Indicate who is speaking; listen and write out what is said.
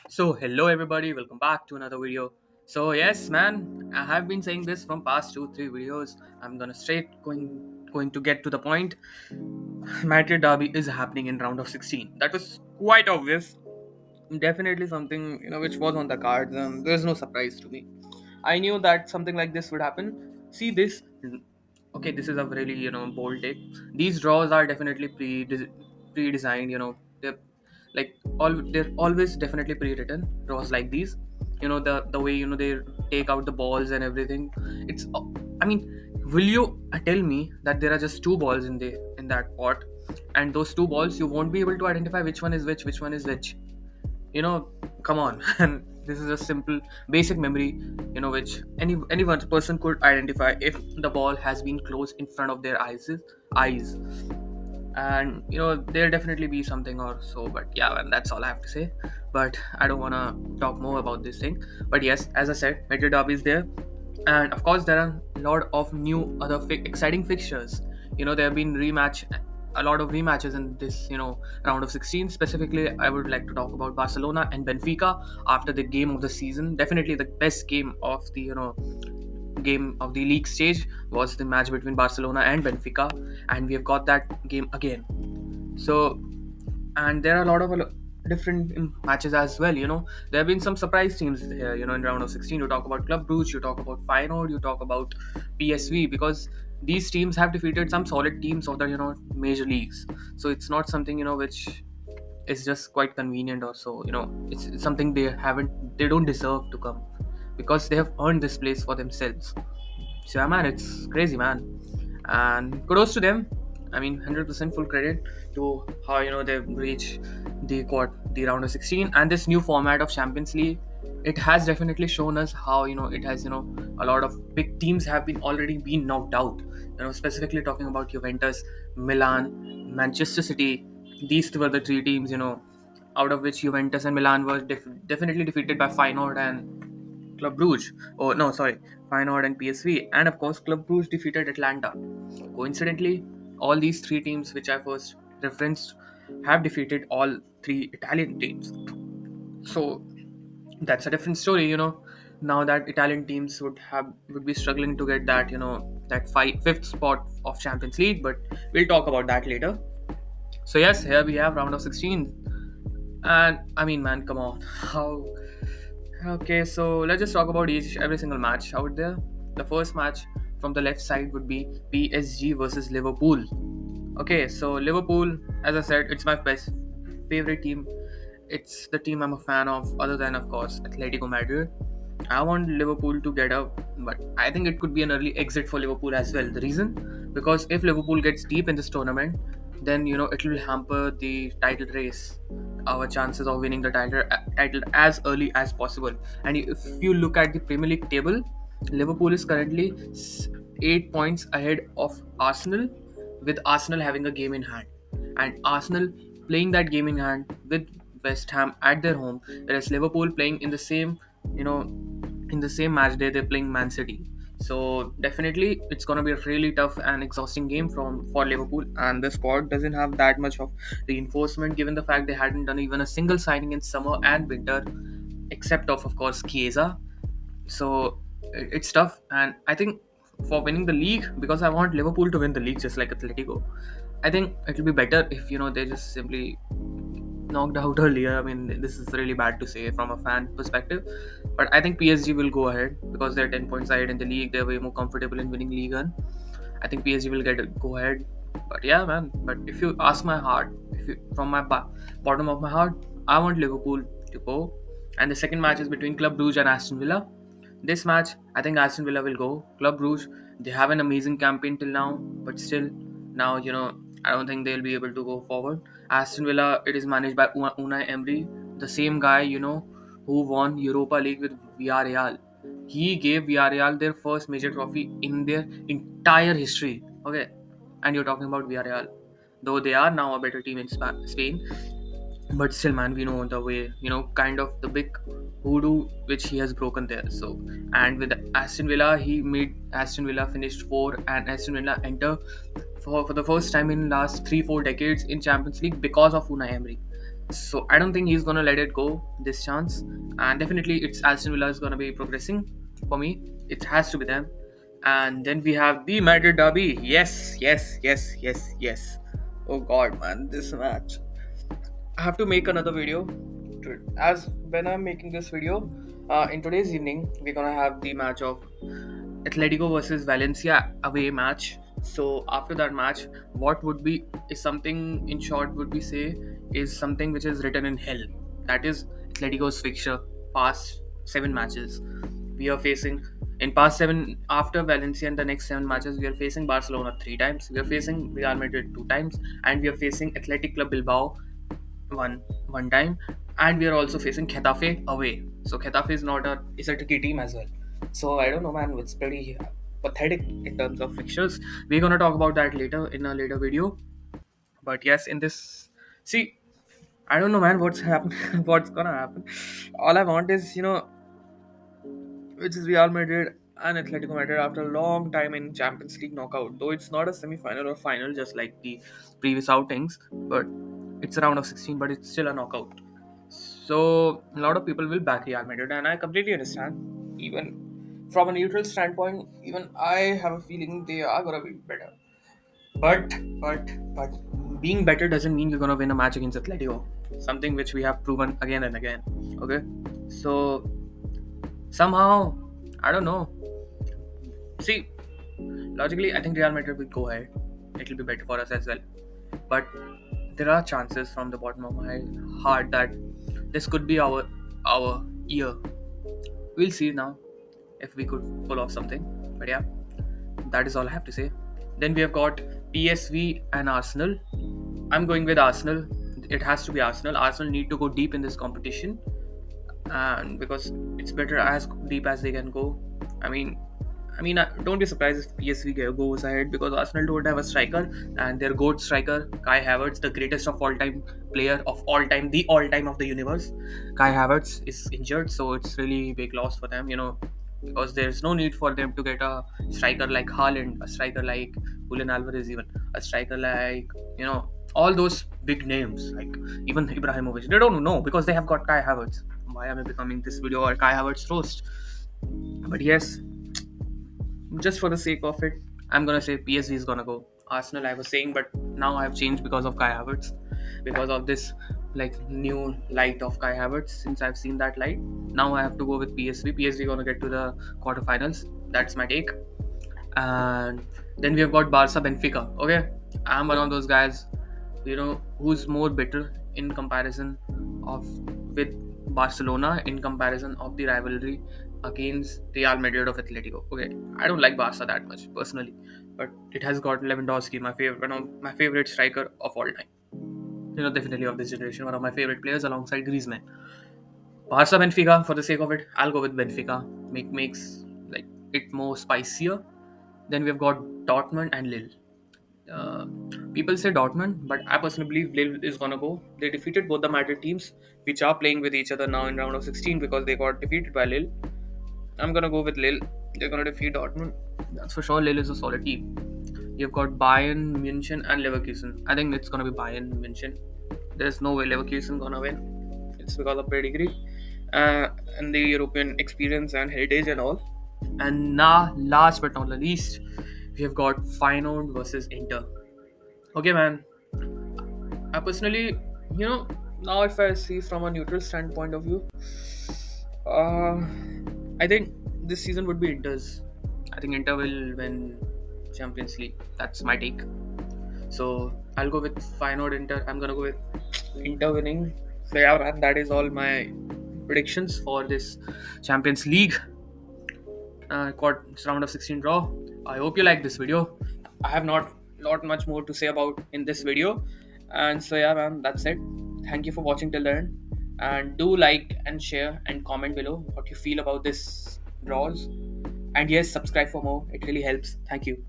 Speaker 1: Hello everybody, welcome back to another video. Yes, man, I have been saying this from past 2-3 videos. I'm gonna straight going to get to the point. Madrid derby is happening in round of 16. That was quite obvious. Definitely something which was on the cards, and there's no surprise to me. I knew that something like this would happen. See this. Okay, this is a really bold take. These draws are definitely pre-designed. They're they're always definitely pre-written draws like these. The way they take out the balls and everything. It's I mean, will you tell me that there are just two balls in that pot, and those two balls you won't be able to identify which one is which one is which? you know Come on. And this is a simple basic memory, which any one person could identify if the ball has been close in front of their eyes. And there'll definitely be something or so, but yeah, and that's all I have to say. But I don't want to talk more about this thing. But yes, as I said, Madrid derby is there, and of course there are a lot of new other exciting fixtures. There have been a lot of rematches in this round of 16. Specifically, I would like to talk about Barcelona and Benfica after the game of the season. Definitely the best game of the game of the league stage was the match between Barcelona and Benfica, and we have got that game again. So, and there are a lot of different matches as well. There have been some surprise teams here. In round of 16, you talk about Club Brugge, you talk about Feyenoord, you talk about PSV, because these teams have defeated some solid teams of the major leagues. So it's not something which is just quite convenient or so. It's something they don't deserve to come, because they have earned this place for themselves. So yeah, man, it's crazy, man, and kudos to them. I mean, 100% full credit to how they've reached the round of 16, and this new format of Champions League. It has definitely shown us how it has a lot of big teams have been already been knocked out. Specifically talking about Juventus, Milan, Manchester City. These were the three teams out of which Juventus and Milan were definitely defeated by Feyenoord and Club Brugge. Oh no, sorry, Feyenoord and PSV, and of course Club Brugge defeated Atlanta. Coincidentally, all these three teams which I first referenced have defeated all three Italian teams. So that's a different story. Now that Italian teams would be struggling to get that that fifth spot of Champions League, but we'll talk about that later. So yes, here we have round of 16, and I mean, man, come on, how? Okay, so let's just talk about every single match out there. The first match from the left side would be PSG versus Liverpool. Okay, so Liverpool, as I said, it's my best favorite team. It's the team I'm a fan of, other than of course Atletico Madrid. I want Liverpool to get up, but I think it could be an early exit for Liverpool as well. The reason, because if Liverpool gets deep in this tournament, then it will hamper the title race, our chances of winning the title as early as possible. And if you look at the Premier League table, Liverpool is currently 8 points ahead of Arsenal, with Arsenal having a game in hand, and Arsenal playing that game in hand with West Ham at their home, whereas Liverpool playing in the same you know in the same match day they're playing Man City. So definitely it's gonna be a really tough and exhausting game for Liverpool, and the squad doesn't have that much of reinforcement, given the fact they hadn't done even a single signing in summer and winter, except of course Chiesa. So it's tough, and I think for winning the league, because I want Liverpool to win the league just like Atletico, I think it'll be better if they just simply knocked out earlier. I mean, this is really bad to say from a fan perspective, but I think PSG will go ahead because they're 10 points ahead in the league. They're way more comfortable in winning league, and I think PSG will go ahead. But yeah, man. But if you ask my heart, if you from my bottom of my heart, I want Liverpool to go. And the second match is between Club Brugge and Aston Villa. This match, I think Aston Villa will go. Club Brugge, they have an amazing campaign till now, but still, now I don't think they'll be able to go forward. Aston Villa, it is managed by Unai Emery, the same guy who won Europa League with Villarreal. He gave Villarreal their first major trophy in their entire history. Okay, and you're talking about Villarreal, though they are now a better team in Spain, but still, man, we know the way, kind of the big hoodoo which he has broken there. So, and with Aston Villa, he made Aston Villa finished four, and Aston Villa enter for the first time in last 3-4 decades in Champions League because of Unai Emery. So I don't think he's gonna let it go this chance. And definitely, it's Aston Villa is gonna be progressing for me. It has to be them. And then we have the Madrid derby. Yes, yes, yes, yes, yes. Oh God, man, this match. I have to make another video. As when I'm making this video, in today's evening, we're gonna have the match of Atletico versus Valencia away match. So after that match, what would be is something in short would be say is something which is written in hell. That is Atletico's fixture past 7 matches. We are facing in past 7 after Valencia in the next 7 matches. We are facing Barcelona 3 times. We are facing Real Madrid 2 times, and we are facing Athletic Club Bilbao one time, and we are also facing Getafe away. So Getafe is a tricky team as well. So I don't know, man. It's pretty pathetic in terms of fixtures. We're gonna talk about that later in a later video. But yes, in this, see, I don't know, man. What's happen? What's gonna happen? All I want is which is Real Madrid and Atletico Madrid after a long time in Champions League knockout. Though it's not a semi-final or final, just like the previous outings, but it's a round of 16, but it's still a knockout. So a lot of people will back Real Madrid, and I completely understand. Even from a neutral standpoint, even I have a feeling they are gonna be better. But but being better doesn't mean you're gonna win a match against Atletico. Something which we have proven again and again. Okay, so somehow I don't know. See, logically, I think Real Madrid will go ahead. It'll be better for us as well. But there are chances from the bottom of my heart that this could be our year. We'll see now if we could pull off something. But yeah, that is all I have to say. Then we have got PSV and Arsenal. I'm going with Arsenal. It has to be Arsenal. Arsenal need to go deep in this competition, and because it's better as deep as they can go. I mean, don't be surprised if PSV goes ahead because Arsenal don't have a striker, and their GOAT striker Kai Havertz, the greatest of all time player of all time, the all time of the universe, Kai Havertz is injured, so it's really big loss for them. Because there's no need for them to get a striker like Haaland, a striker like Julian Alvarez, even a striker like all those big names like even Ibrahimovic. They don't know because they have got Kai Havertz. Why am I becoming this video or Kai Havertz roast? But yes, just for the sake of it, I'm gonna say PSG is gonna go. Arsenal, I was saying, but now I've changed because of Kai Havertz, because of this like new light of Kai Havertz. Since I've seen that light, now I have to go with PSG. PSG gonna get to the quarterfinals. That's my take. And then we have got Barca Benfica. Okay, I'm one of those guys, who's more bitter in comparison of with Barcelona in comparison of the rivalry against Real Madrid of Atletico. Okay, I don't like Barca that much personally, but it has got Lewandowski, one of my favorite striker of all time. Definitely of this generation, one of my favorite players alongside Griezmann. Barca Benfica, for the sake of it, I'll go with Benfica. Makes like it more spicier. Then we've got Dortmund and Lille. Uh, People say Dortmund, but I personally believe Lille is gonna go. They defeated both the Madrid teams, which are playing with each other now in round of 16 because they got defeated by Lille. I'm gonna go with Lille. They're gonna defeat Dortmund. That's for sure. Lille is a solid team. You've got Bayern, München, and Leverkusen. I think it's gonna be Bayern, München. There's no way Leverkusen gonna win. It's because of pedigree and the European experience and heritage and all. And now, last but not the least, we have got Feyenoord versus Inter. Okay, man. I personally, now if I see from a neutral standpoint of view, uh, I think this season would be Inter's. I think Inter will win Champions League. That's my take. So I'll go with Feyenoord Inter. I'm gonna go with Inter winning. So yeah, man, that is all my predictions for this Champions League round of 16 draw. I hope you like this video. I have not much more to say about in this video, and so yeah, man, that's it. Thank you for watching till the end, and do like and share and comment below what you feel about this draws. And yes, subscribe for more. It really helps. Thank you.